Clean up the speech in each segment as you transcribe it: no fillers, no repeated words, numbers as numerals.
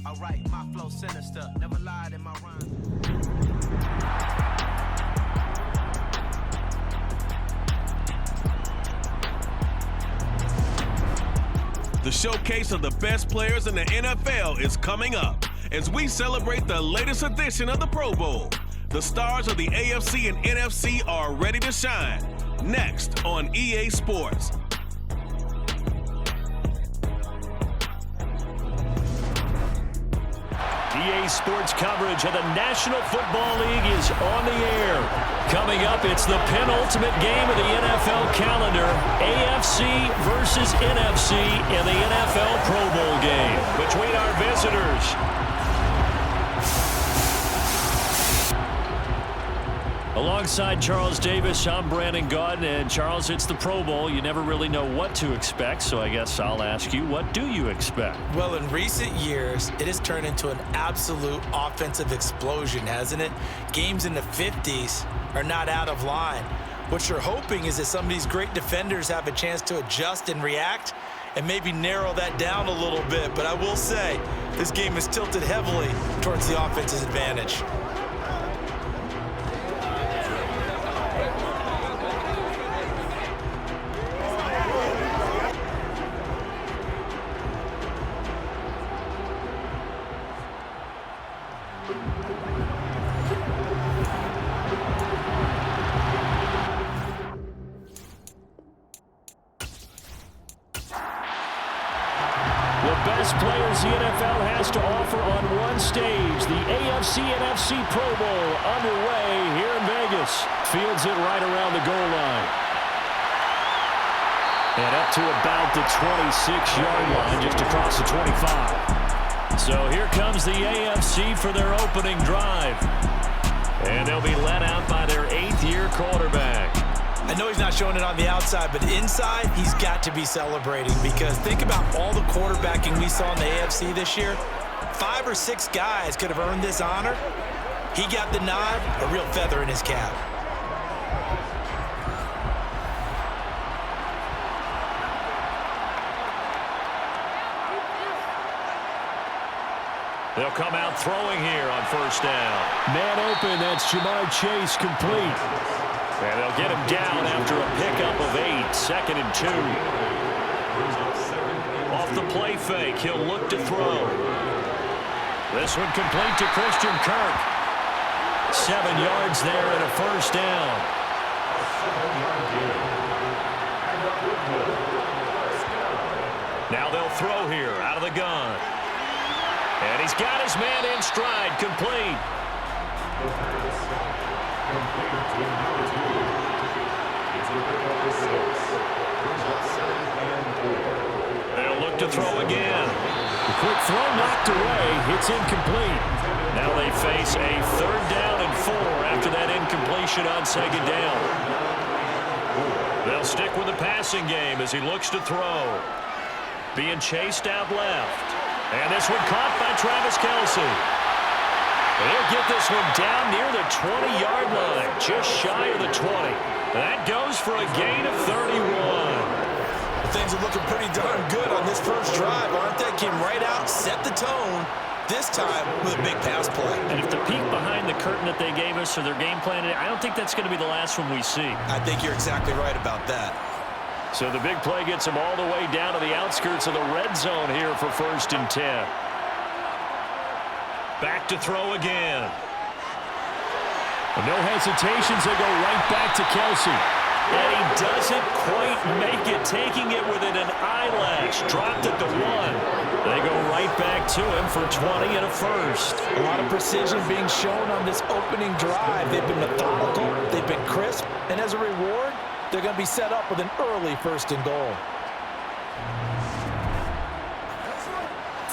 Alright, my flow sinister, never lied in my rhyme. The showcase of the best players in the NFL is coming up as we celebrate the latest edition of the Pro Bowl. The stars of the AFC and NFC are ready to shine. Next on EA Sports. EA Sports coverage of the National Football League is on the air. Coming up, it's the penultimate game of the NFL calendar, AFC versus NFC in the NFL Pro Bowl game between our visitors. Alongside Charles Davis, I'm Brandon Gaudin, and Charles, it's the Pro Bowl. You never really know what to expect, so I guess I'll ask you, what do you expect? Well, in recent years, it has turned into an absolute offensive explosion, hasn't it? Games in the 50s are not out of line. What you're hoping is that some of these great defenders have a chance to adjust and react and maybe narrow that down a little bit. But I will say, this game is tilted heavily towards the offense's advantage. Players the NFL has to offer on one stage. The AFC-NFC Pro Bowl underway here in Vegas. Fields it right around the goal line. And up to about the 26-yard line, just across the 25. So here comes the AFC for their opening drive. And they'll be led out by their 8th-year quarterback. I know he's not showing it on the outside, but inside, he's got to be celebrating because think about all the quarterbacking we saw in the AFC this year. 5 or 6 guys could have earned this honor. He got the nod, a real feather in his cap. They'll come out throwing here on first down. Man open, that's Ja'Marr Chase complete. And they'll get him down after a pickup of 8, 2nd and 2. Off the play fake, he'll look to throw. This one complete to Christian Kirk. 7 yards there and a first down. Now they'll throw here out of the gun. And he's got his man in stride, complete. They'll look to throw again. The quick throw knocked away. It's incomplete. Now they face a 3rd down and 4 after that incompletion on 2nd down. They'll stick with the passing game as he looks to throw. Being chased out left. And this one caught by Travis Kelce. They'll get this one down near the 20-yard line, just shy of the 20. That goes for a gain of 31. Well, things are looking pretty darn good on this first drive, aren't they? Came right out, set the tone, this time with a big pass play. And if the peek behind the curtain that they gave us or their game plan, I don't think that's going to be the last one we see. I think you're exactly right about that. So the big play gets them all the way down to the outskirts of the red zone here for 1st and 10. Back to throw again. No hesitations, they go right back to Kelce. And he doesn't quite make it, taking it within an eyelash. Dropped at the 1. They go right back to him for 20 and a first. A lot of precision being shown on this opening drive. They've been methodical, they've been crisp, and as a reward, they're going to be set up with an early 1st and goal.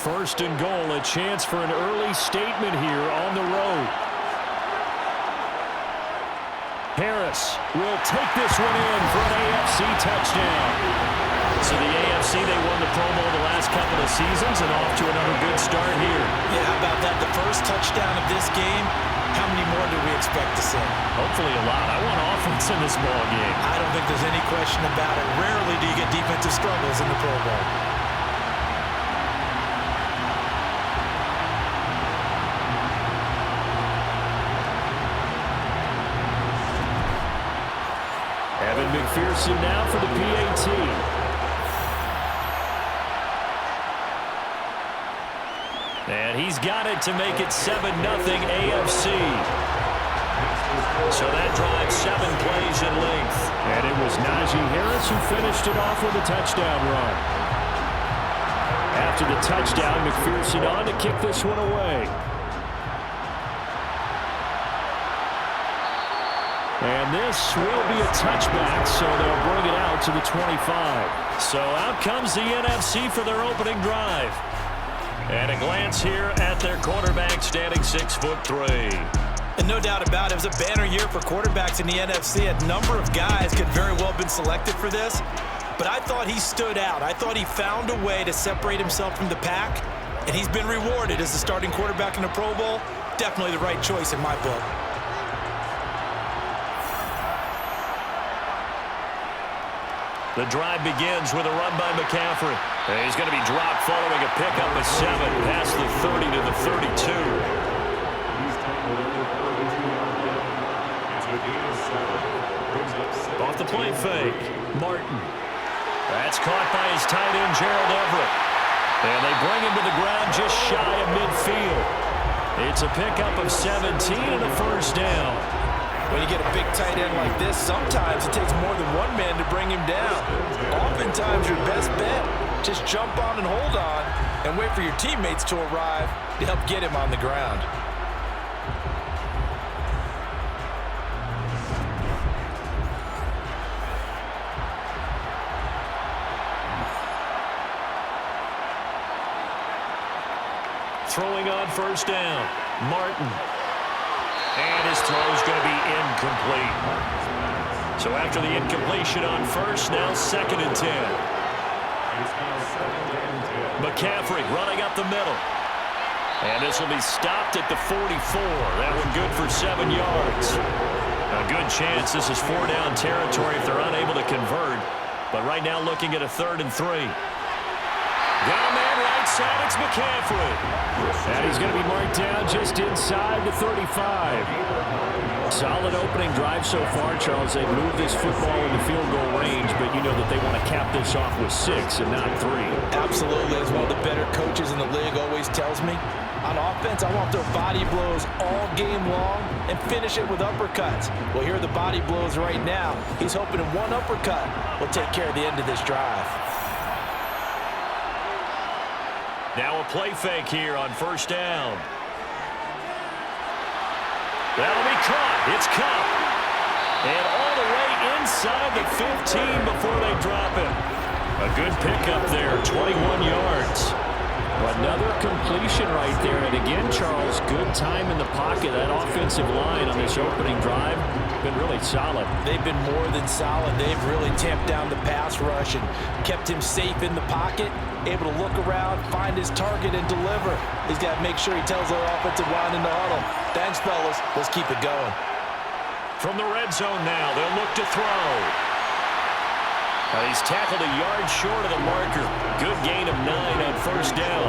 1st and goal, a chance for an early statement here on the road. Harris will take this one in for an AFC touchdown. So the AFC, they won the Pro Bowl the last couple of seasons and off to another good start here. Yeah, how about that? The first touchdown of this game, how many more do we expect to see? Hopefully a lot. I want offense in this ball game. I don't think there's any question about it. Rarely do you get defensive struggles in the Pro Bowl. McPherson now for the PAT. And he's got it to make it 7-0 AFC. So that drives 7 plays in length. And it was Najee Harris who finished it off with a touchdown run. After the touchdown, McPherson on to kick this one away. And this will be a touchback, so they'll bring it out to the 25. So out comes the NFC for their opening drive. And a glance here at their quarterback, standing 6'3". And no doubt about it, it was a banner year for quarterbacks in the NFC. A number of guys could very well have been selected for this. But I thought he stood out. I thought he found a way to separate himself from the pack. And he's been rewarded as the starting quarterback in the Pro Bowl. Definitely the right choice in my book. The drive begins with a run by McCaffrey. And he's going to be dropped following a pickup of 7 past the 30 to the 32. Off the play fake, Martin. That's caught by his tight end, Gerald Everett. And they bring him to the ground just shy of midfield. It's a pickup of 17 and a first down. When you get a big tight end like this, sometimes it takes more than one man to bring him down. Oftentimes, your best bet, just jump on and hold on and wait for your teammates to arrive to help get him on the ground. Throwing on first down, Martin. And his throw is going to be incomplete. So after the incompletion on first, now 2nd and 10. McCaffrey running up the middle. And this will be stopped at the 44. That one good for 7 yards. A good chance this is 4-down territory if they're unable to convert. But right now looking at a 3rd and 3. Got a man right side, it's McCaffrey. And he's going to be marked down just inside the 35. Solid opening drive so far, Charles. They've moved this football into field goal range, but you know that they want to cap this off with 6 and not 3. Absolutely. As one of the better coaches in the league always tells me, on offense, I want their body blows all game long and finish it with uppercuts. Well, here are the body blows right now. He's hoping one uppercut will take care of the end of this drive. Now a play fake here on first down. That'll be caught. It's Kupp. And all the way inside the 15 before they drop it. A good pickup there, 21 yards. Another completion right there. And again, Charles, good time in the pocket. That offensive line on this opening drive been really solid. They've been more than solid. They've really tamped down the pass rush and kept him safe in the pocket, able to look around, find his target, and deliver. He's got to make sure he tells their offensive line in the huddle, thanks, fellas. Let's keep it going. From the red zone now, they'll look to throw. He's tackled a yard short of the marker. Good gain of 9 on first down.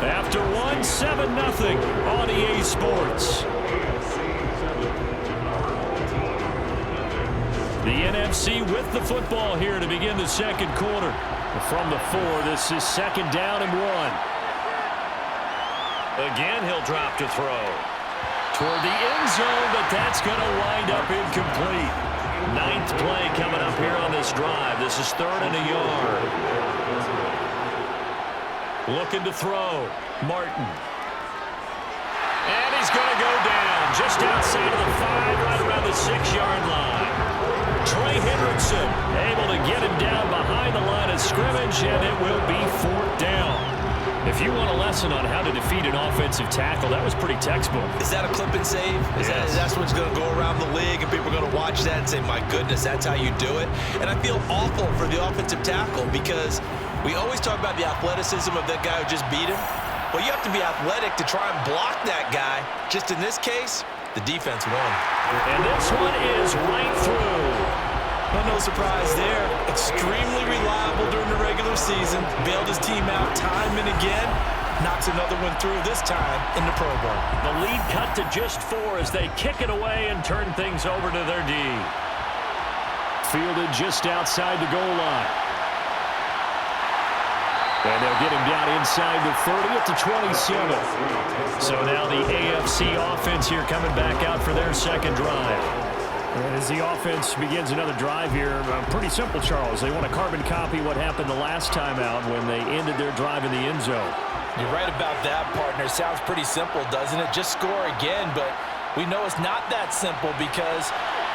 After 1, 7-0 on EA Sports. The NFC with the football here to begin the second quarter. From the 4, this is 2nd down and 1. Again, he'll drop to throw. Toward the end zone, but that's going to wind up incomplete. 9th play coming up here on this drive. This is 3rd and a yard. Looking to throw. Martin. And he's going to go down just outside of the 5, right around the 6-yard line. Trey Hendrickson able to get him down behind the line of scrimmage, and it will be 4th down. If you want a lesson on how to defeat an offensive tackle, that was pretty textbook. Is that a clip and save? That's what's going to go around the league, and people are going to watch that and say, my goodness, that's how you do it? And I feel awful for the offensive tackle because we always talk about the athleticism of that guy who just beat him. Well, you have to be athletic to try and block that guy. Just in this case, the defense won. And this one is right through. Well, no surprise there. Extremely reliable during the regular season. Bailed his team out time and again. knocks another one through, this time in the Pro Bowl. The lead cut to just 4 as they kick it away and turn things over to their D. Fielded just outside the goal line. And they'll get him down inside the 30 at the 27. So now the AFC offense here coming back out for their second drive. And as the offense begins another drive here, pretty simple, Charles. They want to carbon copy what happened the last time out when they ended their drive in the end zone. You're right about that, partner. Sounds pretty simple, doesn't it? Just score again, but we know it's not that simple because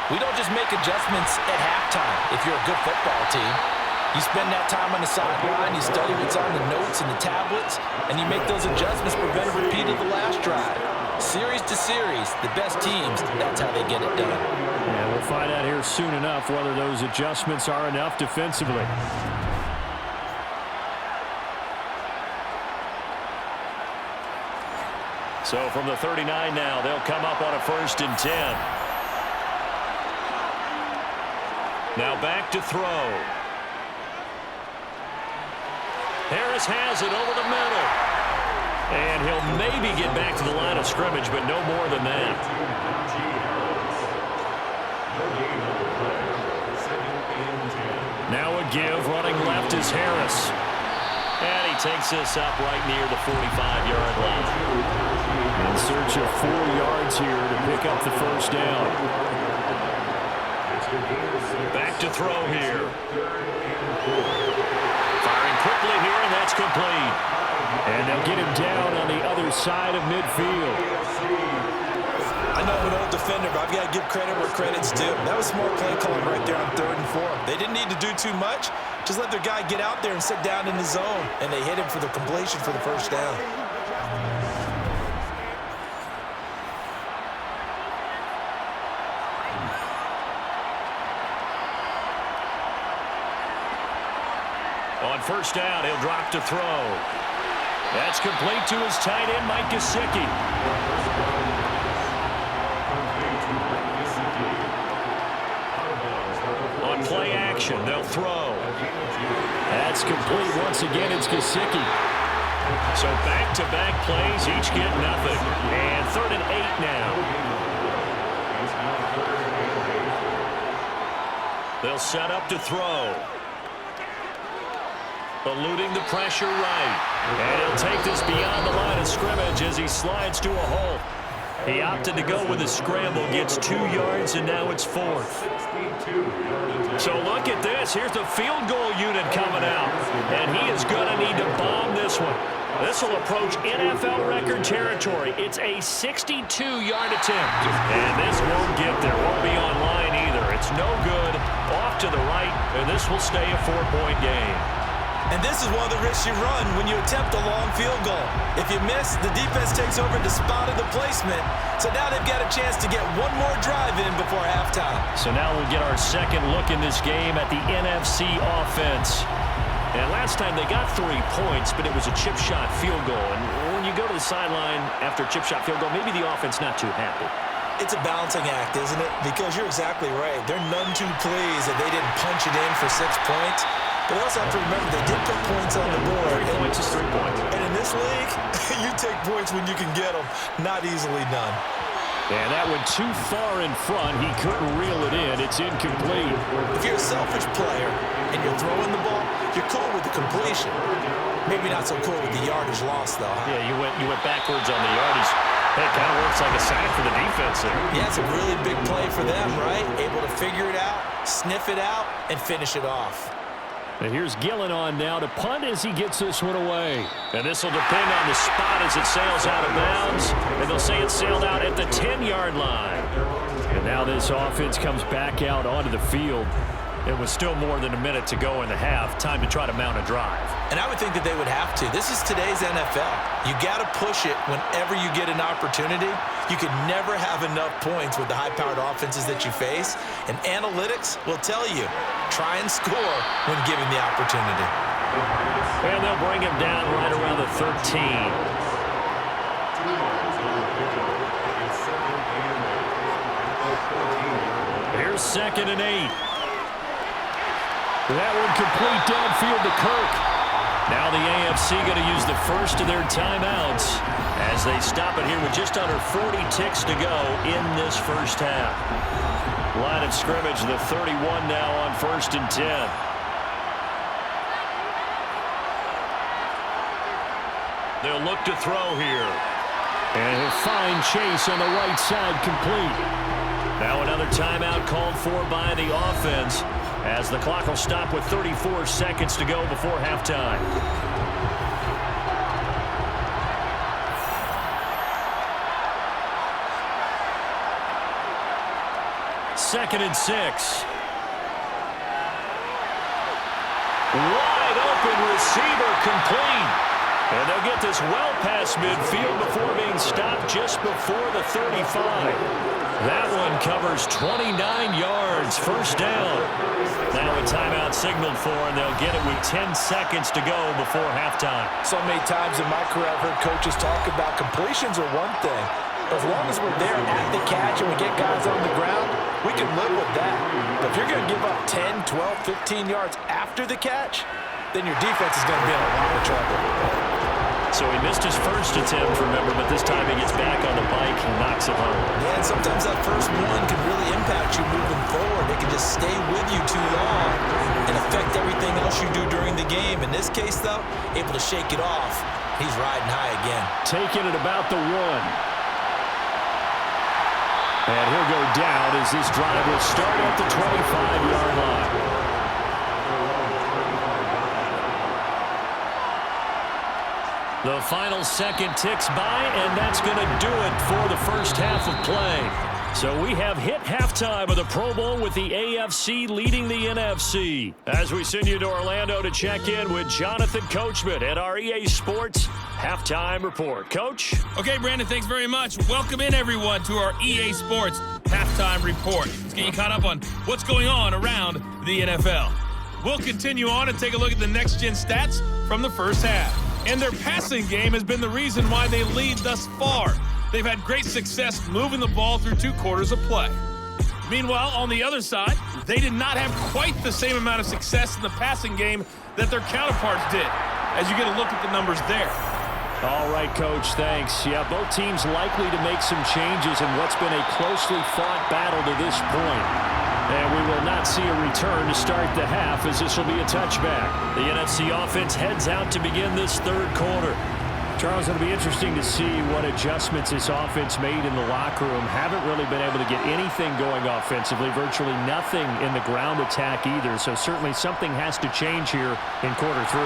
we don't just make adjustments at halftime if you're a good football team. You spend that time on the sideline, you study what's on the notes and the tablets, and you make those adjustments, prevent a repeat of the last drive. Series to series, the best teams, that's how they get it done. Yeah, we'll find out here soon enough whether those adjustments are enough defensively. So from the 39 now, they'll come up on a 1st and 10. Now back to throw. Harris has it over the middle. And he'll maybe get back to the line of scrimmage, but no more than that. Now a give, running left is Harris. And he takes this up right near the 45-yard line. In search of 4 yards here to pick up the first down. Back to throw here. Firing quickly here, and that's complete. And they'll get him down on the other side of midfield. I know I'm an old defender, but I've got to give credit where credit's due. That was smart play calling right there on 3rd and 4. They didn't need to do too much. Just let their guy get out there and sit down in the zone. And they hit him for the completion for the first down. On 1st down, he'll drop to throw. That's complete to his tight end, Mike Gesicki. On play action, they'll throw. That's complete once again. It's Gesicki. So back-to-back plays, each get nothing. And 3rd and 8 now. They'll set up to throw. Eluding the pressure right. And he'll take this beyond the line of scrimmage as he slides to a hole. He opted to go with a scramble, gets 2 yards, and now it's 4th. So look at this. Here's the field goal unit coming out. And he is going to need to bomb this one. This will approach NFL record territory. It's a 62-yard attempt. And this won't get there. Won't be on line either. It's no good. Off to the right, and this will stay a 4-point game. And this is one of the risks you run when you attempt a long field goal. If you miss, the defense takes over the spot of the placement. So now they've got a chance to get one more drive in before halftime. So now we'll get our second look in this game at the NFC offense. And last time they got 3 points, but it was a chip shot field goal. And when you go to the sideline after a chip shot field goal, maybe the offense not too happy. It's a balancing act, isn't it? Because you're exactly right. They're none too pleased that they didn't punch it in for 6 points. But they also have to remember they did put points on the board. 3 points is 3 points. And in this league, you take points when you can get them. Not easily done. And that went too far in front. He couldn't reel it in. It's incomplete. If you're a selfish player and you're throwing the ball, you're cool with the completion. Maybe not so cool with the yardage loss, though. Huh? Yeah, you went backwards on the yardage. Hey, it kind of works like a sack for the defense there. Yeah, it's a really big play for them, right? Able to figure it out, sniff it out, and finish it off. And here's Gillen on now to punt as he gets this one away. And this will depend on the spot as it sails out of bounds. And they'll say it sailed out at the 10-yard line. And now this offense comes back out onto the field. It was still more than a minute to go in the half. Time to try to mount a drive. And I would think that they would have to. This is today's NFL. You got to push it whenever you get an opportunity. You can never have enough points with the high-powered offenses that you face. And analytics will tell you, try and score when given the opportunity. And they'll bring him down right around the 13. Here's 2nd and 8. That one complete downfield to Kirk. Now the AFC going to use the first of their timeouts as they stop it here with just under 40 ticks to go in this first half. Line of scrimmage, the 31 now on 1st and 10. They'll look to throw here. And he'll find Chase on the right side, complete. Now another timeout called for by the offense as the clock will stop with 34 seconds to go before halftime. Second and 6. Wide open receiver, complete. And they'll get this well past midfield before being stopped just before the 35. That one covers 29 yards, first down. Now a timeout signaled for, and they'll get it with 10 seconds to go before halftime. So many times in my career I've heard coaches talk about completions are one thing. But as long as we're there at the catch and we get guys on the ground, we can live with that. But if you're going to give up 10, 12, 15 yards after the catch, then your defense is going to be in a lot of trouble. So he missed his first attempt, remember, but this time he gets back on the bike and knocks it home. Yeah, and sometimes that first one can really impact you moving forward. It can just stay with you too long and affect everything else you do during the game. In this case, though, able to shake it off. He's riding high again. Taking it about the 1. And he'll go down as this drive will start at the 25-yard line. The final second ticks by, and that's going to do it for the first half of play. So we have hit halftime of the Pro Bowl with the AFC leading the NFC. As we send you to Orlando to check in with Jonathan Coachman at our EA Sports Halftime Report. Coach? Okay, Brandon, thanks very much. Welcome in, everyone, to our EA Sports Halftime Report. Let's get you caught up on what's going on around the NFL. We'll continue on and take a look at the next-gen stats from the first half. And their passing game has been the reason why they lead thus far. They've had great success moving the ball through 2 quarters of play. Meanwhile, on the other side, they did not have quite the same amount of success in the passing game that their counterparts did, as you get a look at the numbers there. All right, Coach, thanks. Yeah, both teams likely to make some changes in what's been a closely fought battle to this point. And we will not see a return to start the half, as this will be a touchback. The NFC offense heads out to begin this third quarter. Charles, it'll be interesting to see what adjustments this offense made in the locker room. Haven't really been able to get anything going offensively, virtually nothing in the ground attack either. So certainly something has to change here in quarter 3.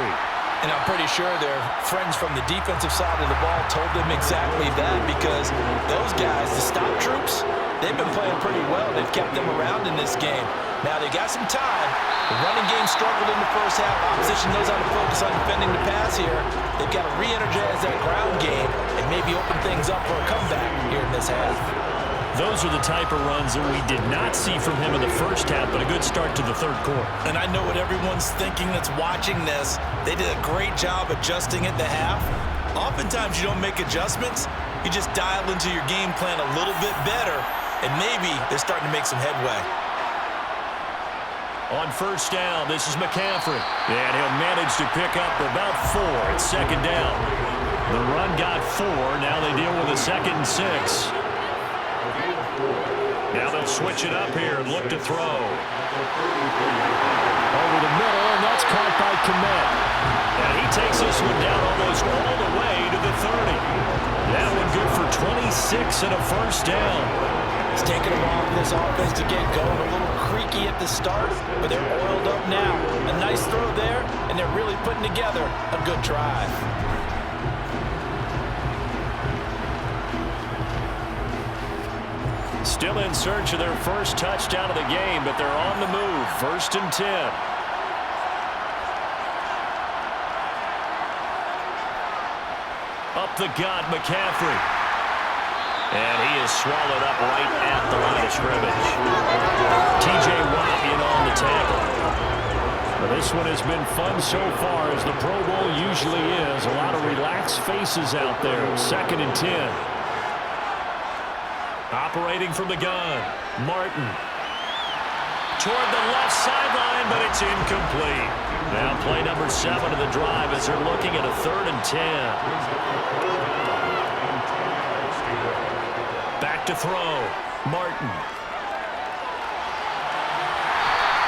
And I'm pretty sure their friends from the defensive side of the ball told them exactly that, because those guys, the stop troops, they've been playing pretty well. They've kept them around in this game. Now they got some time. The running game struggled in the first half. Opposition knows how to focus on defending the pass here. They've got to re-energize that ground game and maybe open things up for a comeback here in this half. Those are the type of runs that we did not see from him in the first half, but a good start to the third quarter. And I know what everyone's thinking that's watching this. They did a great job adjusting at the half. Oftentimes you don't make adjustments. You just dial into your game plan a little bit better, and maybe they're starting to make some headway. On first down, this is McCaffrey. And he'll manage to pick up about 4 at second down. The run got 4. Now they deal with a 2nd and 6. Now they'll switch it up here and look to throw. Over the middle, and that's caught by Kmet. And he takes this one down almost all the way to the 30. That one good for 26 and a first down. It's taken a while for this offense to get going. A little creaky at the start, but they're oiled up now. A nice throw there, and they're really putting together a good drive. Still in search of their first touchdown of the game, but they're on the move. 1st and 10. Up the gut, McCaffrey. And he is swallowed up right at the line of scrimmage. T.J. Watt in on the tackle. Well, this one has been fun so far, as the Pro Bowl usually is. A lot of relaxed faces out there. 2nd and 10. Operating from the gun, Martin. toward the left sideline, but it's incomplete. Now play number 7 of the drive as they're looking at a 3rd and 10. Back to throw. Martin.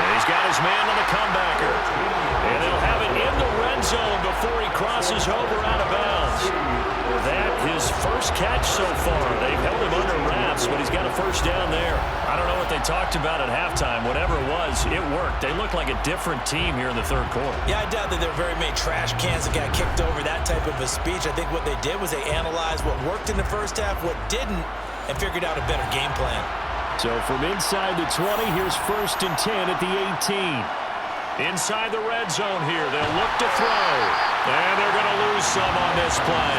And he's got his man on the comebacker. And they'll have it in the red zone before he crosses over out of bounds. That his first catch so far. They've held him under wraps, but he's got a first down there. I don't know what they talked about at halftime. Whatever it was, it worked. They look like a different team here in the 3rd quarter. Yeah, I doubt that there were very many trash cans that got kicked over that type of a speech. I think what they did was they analyzed what worked in the first half, what didn't, and figured out a better game plan. So from inside the 20, here's 1st and 10 at the 18. Inside the red zone here, they'll look to throw. And they're going to lose some on this play.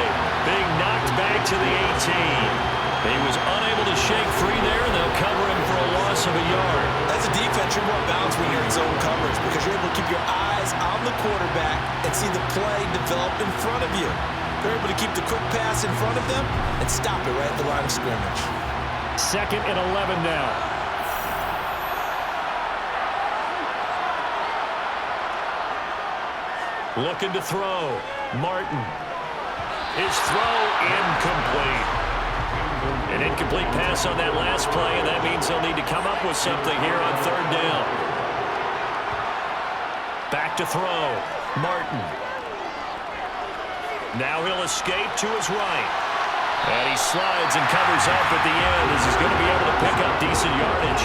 Being knocked back to the 18. He was unable to shake free there, and they'll cover him for a loss of a yard. As a defense, you're more balanced when you're in zone coverage because you're able to keep your eyes on the quarterback and see the play develop in front of you. They're able to keep the quick pass in front of them and stop it right at the line of scrimmage. 2nd and 11 now. Looking to throw. Martin. His throw incomplete. An incomplete pass on that last play, and that means they'll need to come up with something here on 3rd down. Back to throw. Martin. Now he'll escape to his right. And he slides and covers up at the end as he's going to be able to pick up decent yardage.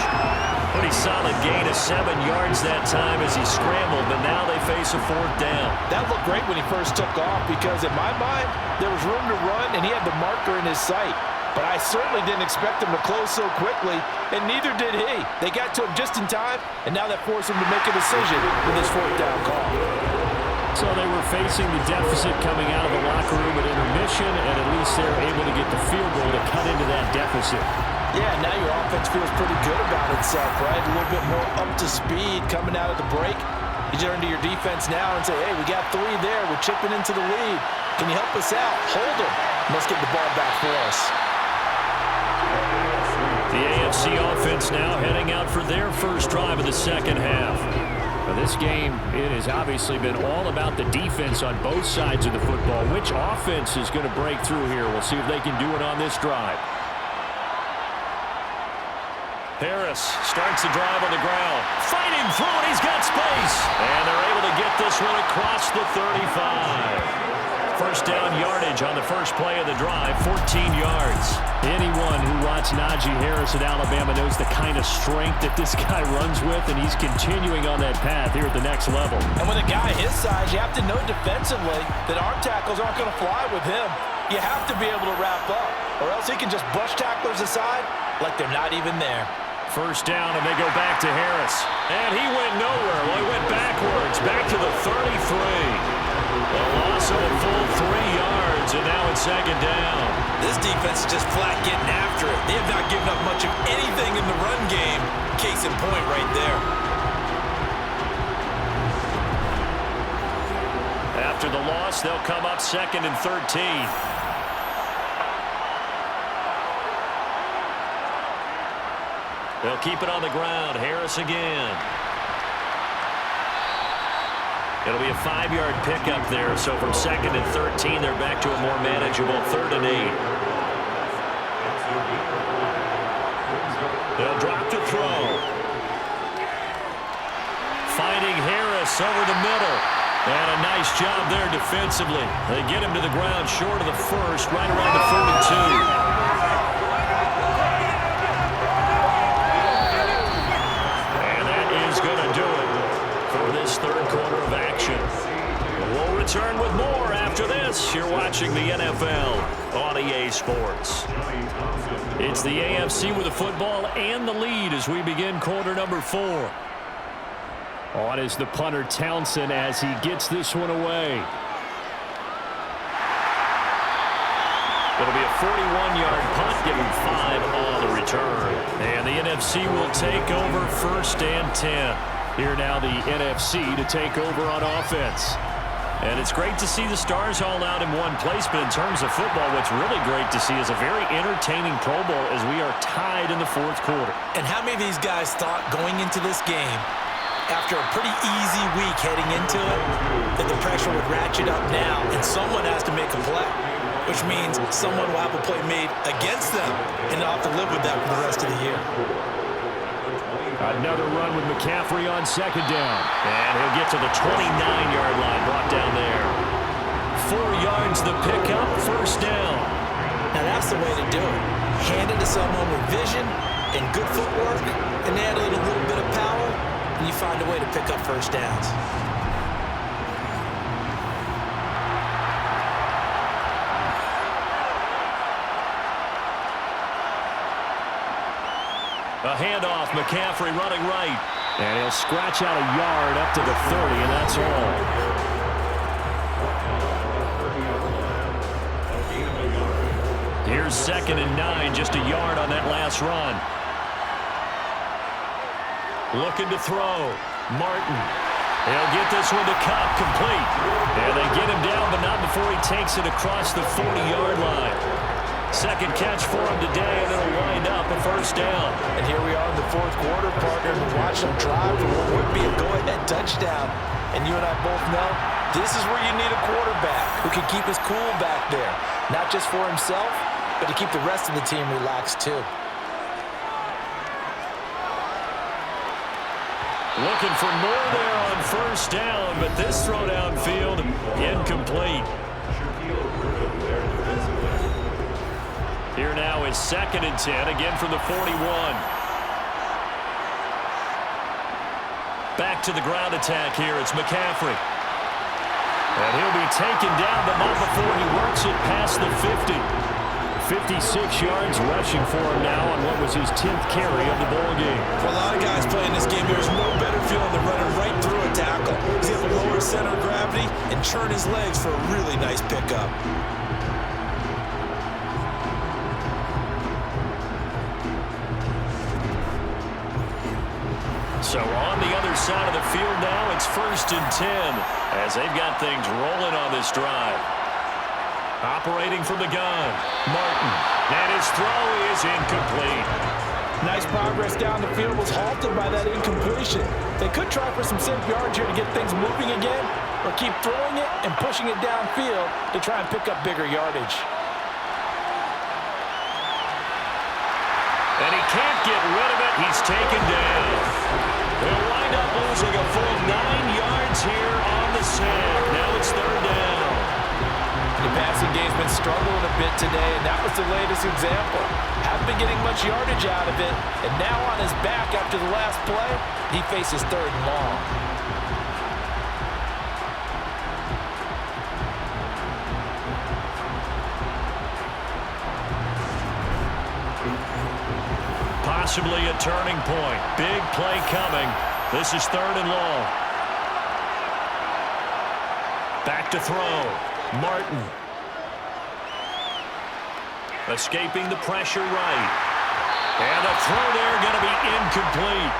Pretty solid gain of 7 yards that time as he scrambled, but now they face a 4th down. That looked great when he first took off because in my mind, there was room to run and he had the marker in his sight. But I certainly didn't expect him to close so quickly, and neither did he. They got to him just in time, and now that forced him to make a decision with his 4th down call. So they were facing the deficit coming out of the locker room at intermission, and at least they're able to get the field goal to cut into that deficit. Yeah, now your offense feels pretty good about itself, right? A little bit more up to speed coming out of the break. You turn to your defense now and say, hey, we got 3 there. We're chipping into the lead. Can you help us out? Hold them. Let's get the ball back for us. The AFC offense now heading out for their first drive of the 2nd half. Now this game, it has obviously been all about the defense on both sides of the football. Which offense is going to break through here? We'll see if they can do it on this drive. Harris starts the drive on the ground. Fighting through it, he's got space. And they're able to get this one across the 35. First down yardage on the first play of the drive, 14 yards. Anyone who watched Najee Harris at Alabama knows the kind of strength that this guy runs with, and he's continuing on that path here at the next level. And with a guy his size, you have to know defensively that arm tackles aren't going to fly with him. You have to be able to wrap up, or else he can just brush tacklers aside like they're not even there. First down, and they go back to Harris. And he went nowhere. Well, he went backwards, back to the 33. A loss of a full 3 yards, and now it's 2nd down. This defense is just flat getting after it. They have not given up much of anything in the run game. Case in point right there. After the loss, they'll come up 2nd and 13. They'll keep it on the ground. Harris again. It'll be a 5-yard pickup there. So from 2nd and 13, they're back to a more manageable 3rd and 8. They'll drop to throw. Finding Harris over the middle. And a nice job there defensively. They get him to the ground short of the first, right around the 42. This 3rd quarter of action. We'll return with more after this. You're watching the NFL on EA Sports. It's the AFC with the football and the lead as we begin quarter number 4. On is the punter Townsend as he gets this one away. It'll be a 41-yard punt, giving 5 on the return. And the NFC will take over 1st and 10. Here now the NFC to take over on offense. And it's great to see the Stars all out in one place, but in terms of football, what's really great to see is a very entertaining Pro Bowl as we are tied in the fourth quarter. And how many of these guys thought going into this game, after a pretty easy week heading into it, that the pressure would ratchet up now and someone has to make a play, which means someone will have a play made against them and they'll have to live with that for the rest of the year. Another run with McCaffrey on second down. And he'll get to the 29-yard line, brought down there. 4 yards the pickup, first down. Now that's the way to do it. Hand it to someone with vision and good footwork, and add in a little bit of power, and you find a way to pick up first downs. A handoff, McCaffrey running right. And he'll scratch out a yard up to the 30, and that's all. Here's 2nd and 9, just a yard on that last run. Looking to throw. Martin. He'll get this one to Cobb, complete. And they get him down, but not before he takes it across the 40-yard line. Second catch for him today, and it'll wind up a first down. And here we are in the fourth quarter, partner, and watch them drive for what would be a go-ahead touchdown. And you and I both know this is where you need a quarterback who can keep his cool back there. Not just for himself, but to keep the rest of the team relaxed too. Looking for more there on first down, but this throw downfield, incomplete. Here now is 2nd and 10, again from the 41. Back to the ground attack here. It's McCaffrey. And he'll be taken down, but not before he works it past the 50. 56 yards rushing for him now on what was his 10th carry of the ball game. For a lot of guys playing this game, there's no better feeling than running right through a tackle. He's able to lower his center of gravity and churn his legs for a really nice pickup. So on the other side of the field now, it's 1st and 10 as they've got things rolling on this drive. Operating from the gun, Martin, and his throw is incomplete. Nice progress down the field, was halted by that incompletion. They could try for some safe yards here to get things moving again, or keep throwing it and pushing it downfield to try and pick up bigger yardage. And he can't get rid of it. He's taken down. They'll wind up losing a full 9 yards here on the sack. Now it's 3rd down. The passing game's been struggling a bit today, and that was the latest example. Haven't been getting much yardage out of it, and now on his back after the last play, he faces 3rd and long. Possibly a turning point. Big play coming. This is 3rd and long. Back to throw. Martin. Escaping the pressure right. And the throw there going to be incomplete.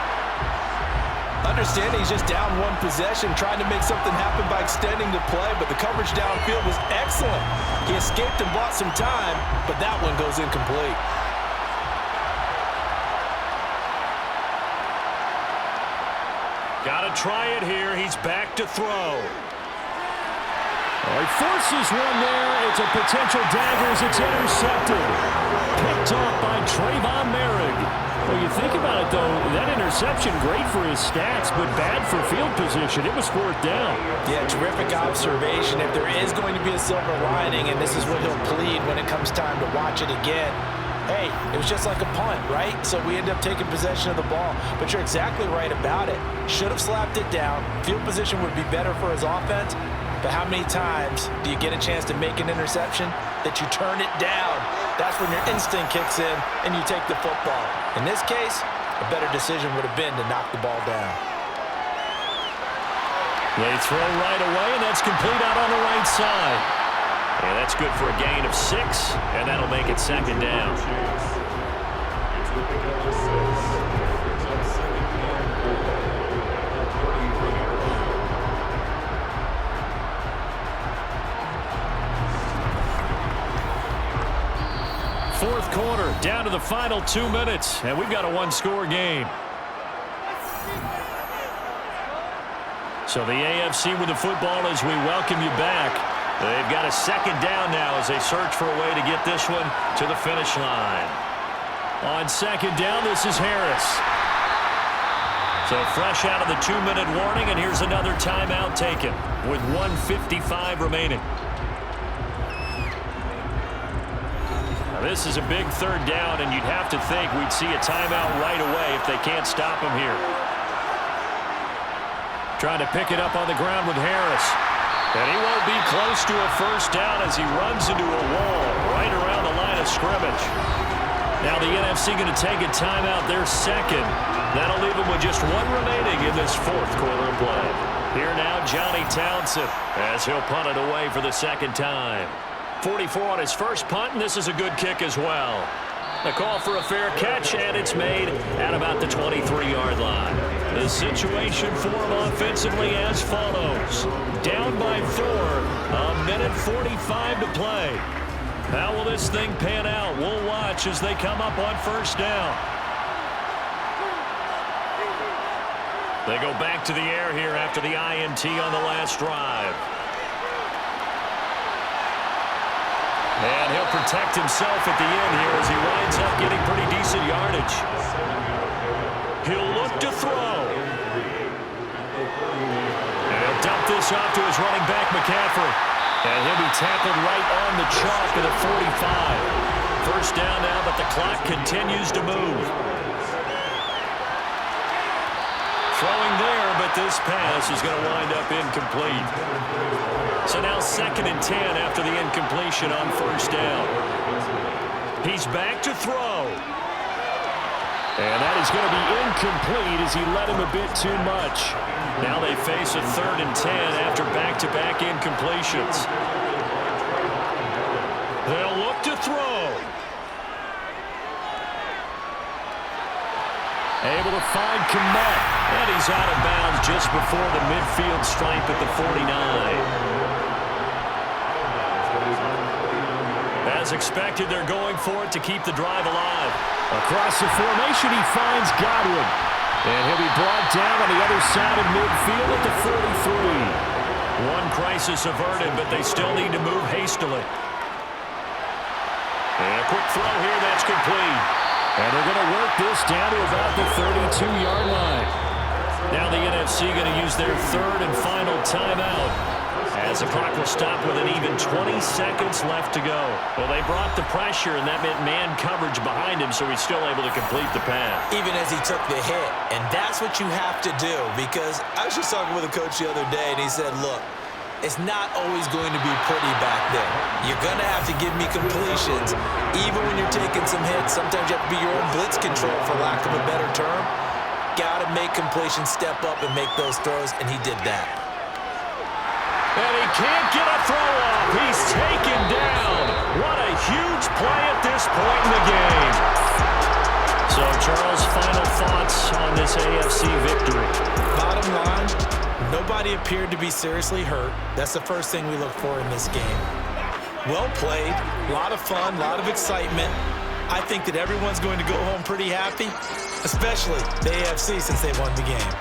Understanding he's just down one possession, trying to make something happen by extending the play, but the coverage downfield was excellent. He escaped and bought some time, but that one goes incomplete. Got to try it here. He's back to throw. He forces one there. It's a potential dagger as it's intercepted. Picked off by Trayvon Merrick. Well, you think about it, though, that interception, great for his stats, but bad for field position. It was 4th down. Yeah, terrific observation. If there is going to be a silver lining, and this is what he'll plead when it comes time to watch it again, hey, it was just like a punt, right? So we end up taking possession of the ball. But you're exactly right about it. Should have slapped it down. Field position would be better for his offense. But how many times do you get a chance to make an interception that you turn it down? That's when your instinct kicks in and you take the football. In this case, a better decision would have been to knock the ball down. They throw right away, and that's complete out on the right side. And that's good for a gain of 6, and that'll make it 2nd down. Down to the final 2 minutes, and we've got a one-score game. So the AFC with the football as we welcome you back. They've got a second down now as they search for a way to get this one to the finish line. On second down, this is Harris. So fresh out of the 2-minute warning, and here's another timeout taken with 1:55 remaining. Now this is a big third down, and you'd have to think we'd see a timeout right away if they can't stop him here. Trying to pick it up on the ground with Harris. And he won't be close to a first down as he runs into a wall right around the line of scrimmage. Now the NFC going to take a timeout, their second. That'll leave them with just one remaining in this fourth quarter of play. Here now, Johnny Townsend, as he'll punt it away for the second time. 44 on his first punt, and this is a good kick as well. A call for a fair catch, and it's made at about the 23-yard line. The situation for him offensively as follows. Down by 4, a minute 45 to play. How will this thing pan out? We'll watch as they come up on first down. They go back to the air here after the INT on the last drive. And he'll protect himself at the end here as he winds up getting pretty decent yardage. He'll look to throw. And he'll dump this off to his running back, McCaffrey. And he'll be tackled right on the chalk at the 45. First down now, but the clock continues to move. Throwing there, but this pass is going to wind up incomplete. So now 2nd and 10 after the incompletion on first down. He's back to throw. And that is going to be incomplete as he led him a bit too much. Now they face a 3rd and 10 after back-to-back incompletions. They'll look to throw. Able to find Kmet. And he's out of bounds just before the midfield stripe at the 49. As expected, they're going for it to keep the drive alive. Across the formation, he finds Godwin. And he'll be brought down on the other side of midfield at the 43. One crisis averted, but they still need to move hastily. And a quick throw here, that's complete. And they're going to work this down to about the 32-yard line. Now the NFC going to use their 3rd and final timeout, as the clock will stop with an even 20 seconds left to go. Well, they brought the pressure, and that meant man coverage behind him, so he's still able to complete the pass. Even as he took the hit. And that's what you have to do, because I was just talking with a coach the other day, and he said, look, it's not always going to be pretty back there. You're going to have to give me completions. Even when you're taking some hits, sometimes you have to be your own blitz control, for lack of a better term. Got to make completions, step up, and make those throws, and he did that. And he can't get a throw off. He's taken down. What a huge play at this point in the game. So, Charles, final thoughts on this AFC victory? Bottom line, nobody appeared to be seriously hurt. That's the first thing we look for in this game. Well played, a lot of fun, a lot of excitement. I think that everyone's going to go home pretty happy, especially the AFC since they won the game.